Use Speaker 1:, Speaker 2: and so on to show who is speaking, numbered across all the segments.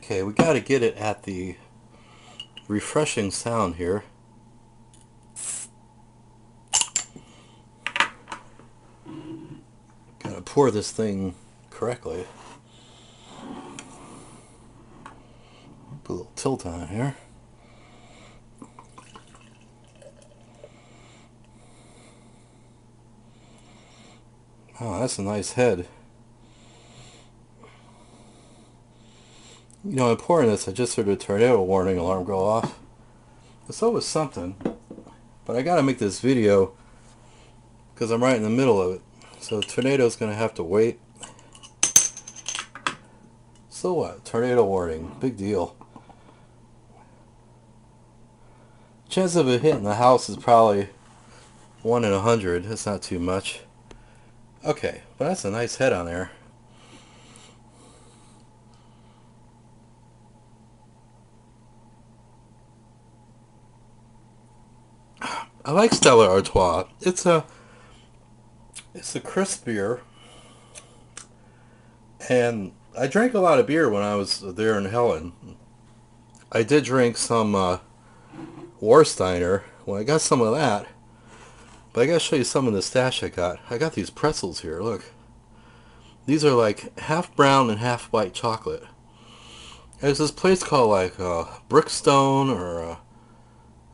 Speaker 1: Okay, we got to get it at the refreshing sound here. Got to pour this thing correctly. Put a little tilt on here. Oh, that's a nice head. You know, in pouring this, I just heard a tornado warning alarm go off. It's always something. But I gotta make this video because I'm right in the middle of it. So the tornado's gonna have to wait. So what? Tornado warning. Big deal. Chance of it hitting the house is probably 1 in 100. That's not too much. Okay, but that's a nice head on there. I like Stella Artois. It's a crisp beer, and I drank a lot of beer when I was there in Helen. I did drink some Warsteiner. Well, I got some of that, but I gotta show you some of the stash I got. I got these pretzels here. Look, these are like half brown and half white chocolate. There's this place called like Brookstone or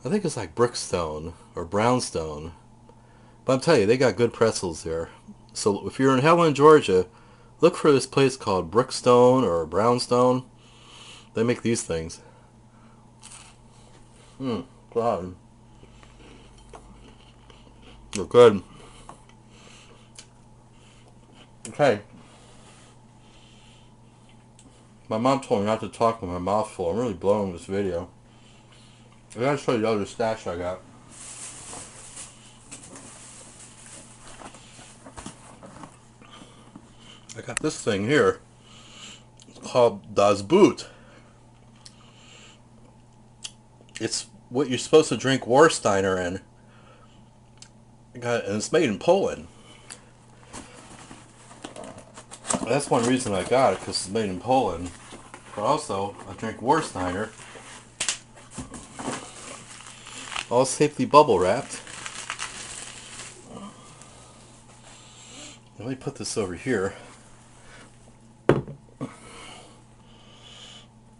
Speaker 1: I think it's like Brookstone or Brownstone. But I'm telling you, they got good pretzels there. So if you're in Helen, Georgia, look for this place called Brookstone or Brownstone. They make these things. God. They're good. Okay. My mom told me not to talk with my mouth full. I'm really blowing this video. I gotta show you the other stash I got. I got this thing here. It's called Das Boot. It's what you're supposed to drink Warsteiner in. And it's made in Poland. That's one reason I got it, because it's made in Poland. But also, I drink Warsteiner. All safely bubble wrapped. Let me put this over here.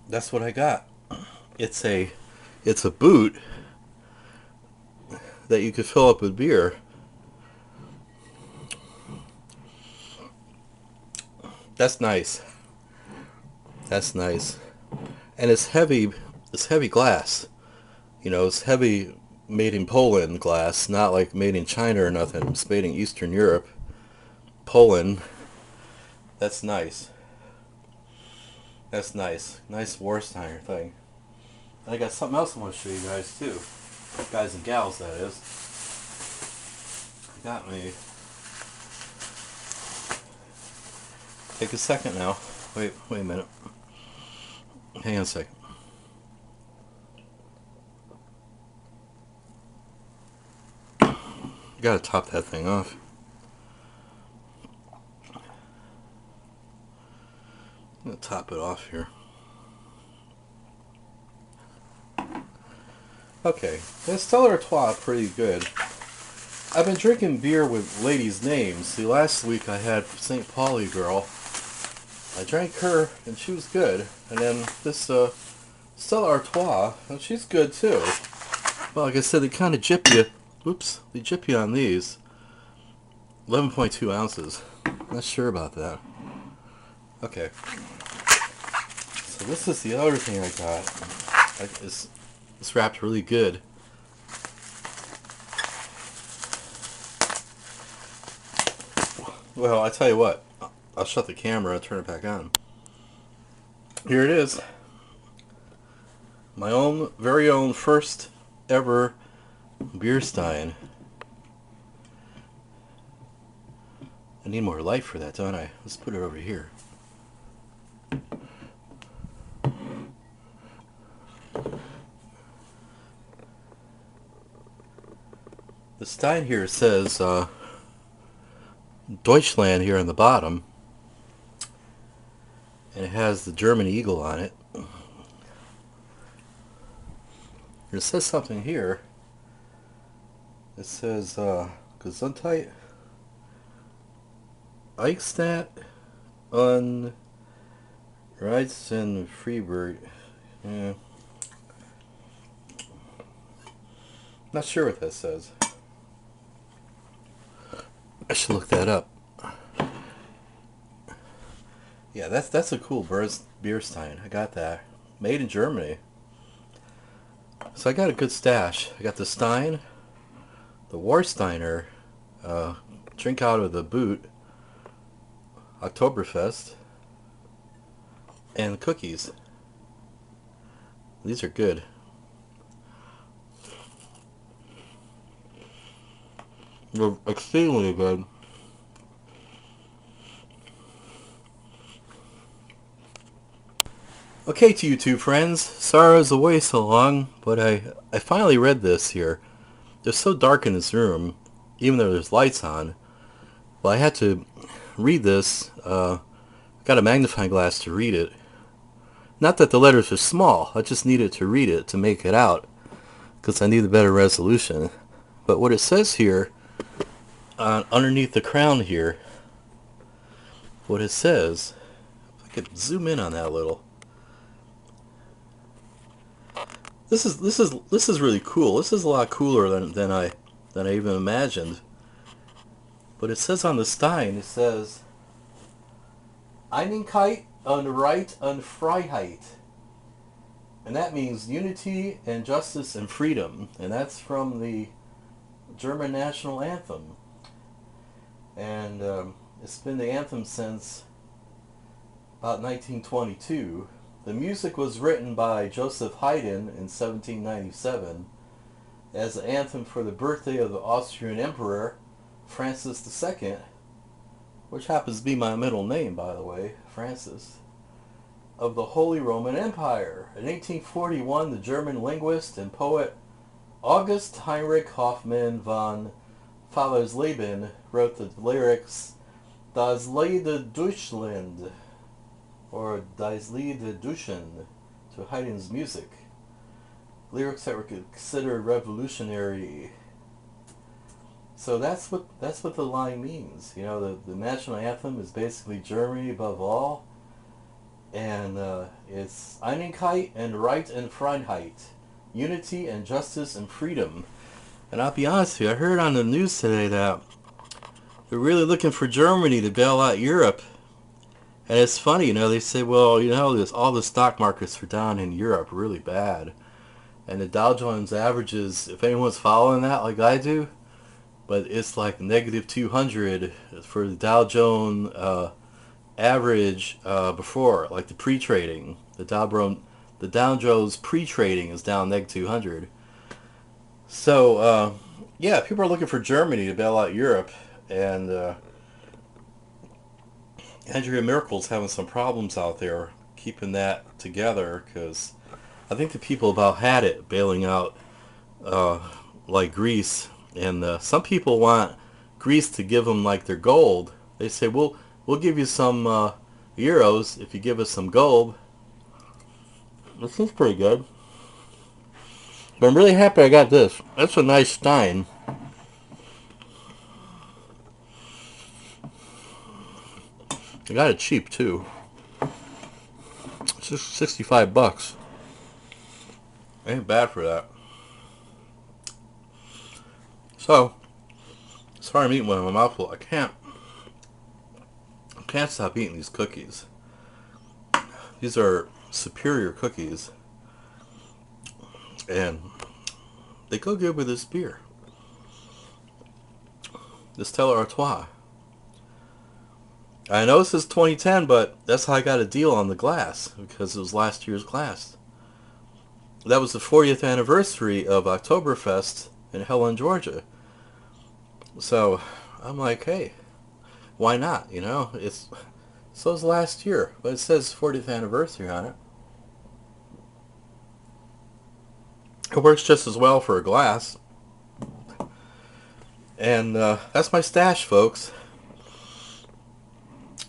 Speaker 1: That's what I got. It's a boot that you could fill up with beer. That's nice. That's nice. And it's heavy. It's heavy glass. You know, it's heavy, made in Poland glass, not like made in China or nothing. It's made in Eastern Europe. Poland. That's nice. That's nice. Nice Warsteiner thing. I got something else I want to show you guys too. Guys and gals, that is. Got me. Take a second now. Wait a minute. Hang on a second. You gotta top that thing off. I'm gonna top it off here. Okay, this Stella Artois pretty good. I've been drinking beer with ladies' names. See, last week I had St. Pauli girl. I drank her and she was good. And then this Stella Artois, and she's good too. Well, like I said, they kind of jip you. Oops, they jip you on these. 11.2 ounces. Not sure about that. Okay. So this is the other thing I got. It's wrapped really good. Well, I tell you what. I'll shut the camera and turn it back on. Here it is. My own, very own first ever beer stein. I need more light for that, don't I? Let's put it over here. The stein here says Deutschland here on the bottom, and it has the German eagle on it. It says something here. It says, Gesundheit, Eichstadt, on Reizen Freebird. Yeah. Not sure what that says. I should look that up. Yeah, that's a cool beer stein. I got that. Made in Germany. So I got a good stash. I got the stein, the Warsteiner, drink out of the boot, Oktoberfest, and cookies. These are good. They're extremely good. Okay, to you two friends. Sorry I was away so long, but I finally read this here. It's so dark in this room, even though there's lights on. Well, I had to read this. Got a magnifying glass to read it. Not that the letters are small. I just needed to read it to make it out, because I need a better resolution. But what it says here, underneath the crown here, what it says, if I could zoom in on that a little. This is really cool. This is a lot cooler than I even imagined. But it says on the stein, it says Einigkeit und Recht und Freiheit. And that means unity and justice and freedom. And that's from the German national anthem. And it's been the anthem since about 1922. The music was written by Joseph Haydn in 1797 as the anthem for the birthday of the Austrian Emperor Francis II, which happens to be my middle name, by the way, Francis, of the Holy Roman Empire. In 1841, the German linguist and poet August Heinrich Hoffmann von Fallersleben wrote the lyrics Das Lied Deutschland, or Das Lied Deutschland, to Haydn's music. Lyrics that were considered revolutionary. So that's what the line means. You know, the national anthem is basically Germany above all, and it's Einigkeit and Recht und Freiheit, unity and justice and freedom. And I'll be honest with you, I heard on the news today that they're really looking for Germany to bail out Europe. And it's funny, you know, they say, well, you know, all the stock markets are down in Europe really bad. And the Dow Jones averages, if anyone's following that like I do, but it's like negative 200 for the Dow Jones average before, like the pre-trading. The Dow Jones pre-trading is down negative 200. So, yeah, people are looking for Germany to bail out Europe. And Andrea Merkel's having some problems out there keeping that together, because I think the people about had it bailing out like Greece. And some people want Greece to give them like their gold. They say, we'll give you some euros if you give us some gold. This seems pretty good. But I'm really happy I got this. That's a nice stein. I got it cheap too. It's just $65. Ain't bad for that. So, sorry I'm eating one in my mouth full. I can't stop eating these cookies. These are superior cookies, and they go good with this beer. The Stella Artois. I know this is 2010, but that's how I got a deal on the glass, because it was last year's glass. That was the 40th anniversary of Oktoberfest in Helen, Georgia. So I'm like, hey, why not? You know, so was last year, but it says 40th anniversary on it. It works just as well for a glass. And that's my stash, folks.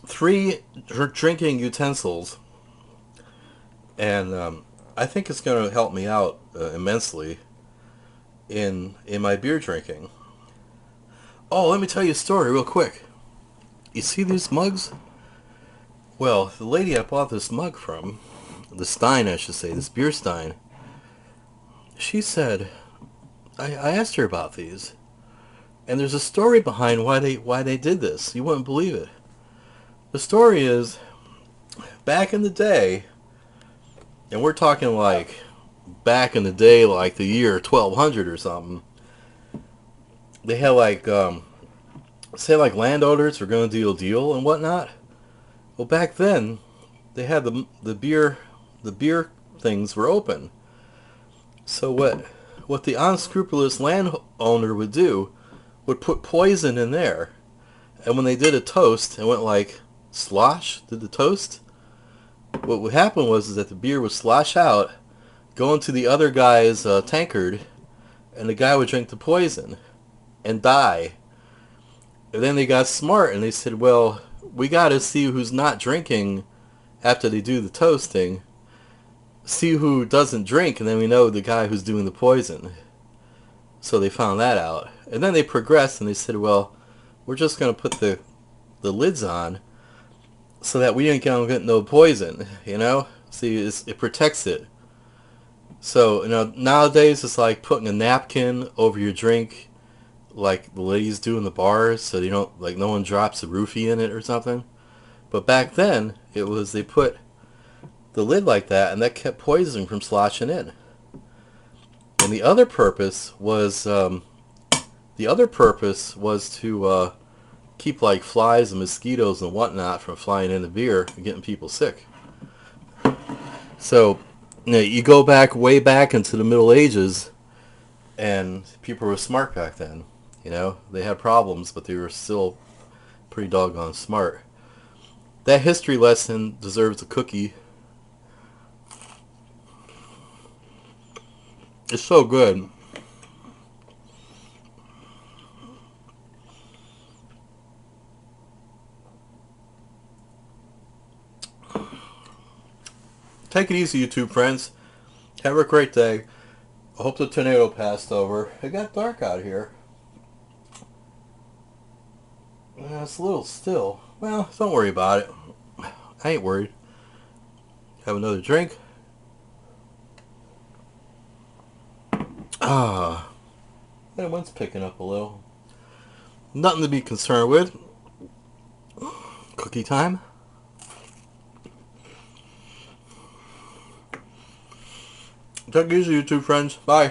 Speaker 1: 3 drinking utensils, and I think it's going to help me out immensely in my beer drinking. Oh, let me tell you a story real quick. You see these mugs? Well, the lady I bought this mug from, the stein, I should say, this beer stein, she said, I asked her about these, and there's a story behind why they did this. You wouldn't believe it. The story is, back in the day, and we're talking like back in the day, like the year 1200 or something, they had like, say like landowners were going to do a deal and whatnot. Well, back then, they had the beer things were open. So what the unscrupulous landowner would do would put poison in there, and when they did a toast, it went like slosh. Did the toast? What would happen was is that the beer would slosh out, go into the other guy's tankard, and the guy would drink the poison and die. And then they got smart and they said, well, we got to see who's not drinking after they do the toasting. See who doesn't drink, and then we know the guy who's doing the poison. So they found that out. And then they progressed and they said, well, we're just going to put the lids on so that we ain't going to get no poison, you know? See, it protects it. So, nowadays it's like putting a napkin over your drink like the ladies do in the bars so you don't, like, no one drops a roofie in it or something. But back then, it was they put the lid like that, and that kept poison from sloshing in. And the other purpose was to keep like flies and mosquitoes and whatnot from flying in the beer and getting people sick. So, you go back way back into the Middle Ages, and people were smart back then. They had problems, but they were still pretty doggone smart. That history lesson deserves a cookie. It's so good. Take it easy, YouTube friends. Have a great day. I hope the tornado passed over. It got dark out here. It's a little still. Well, don't worry about it. I ain't worried. Have another drink. That wind's picking up a little. Nothing to be concerned with. Cookie time. Take it easy, YouTube friends. Bye.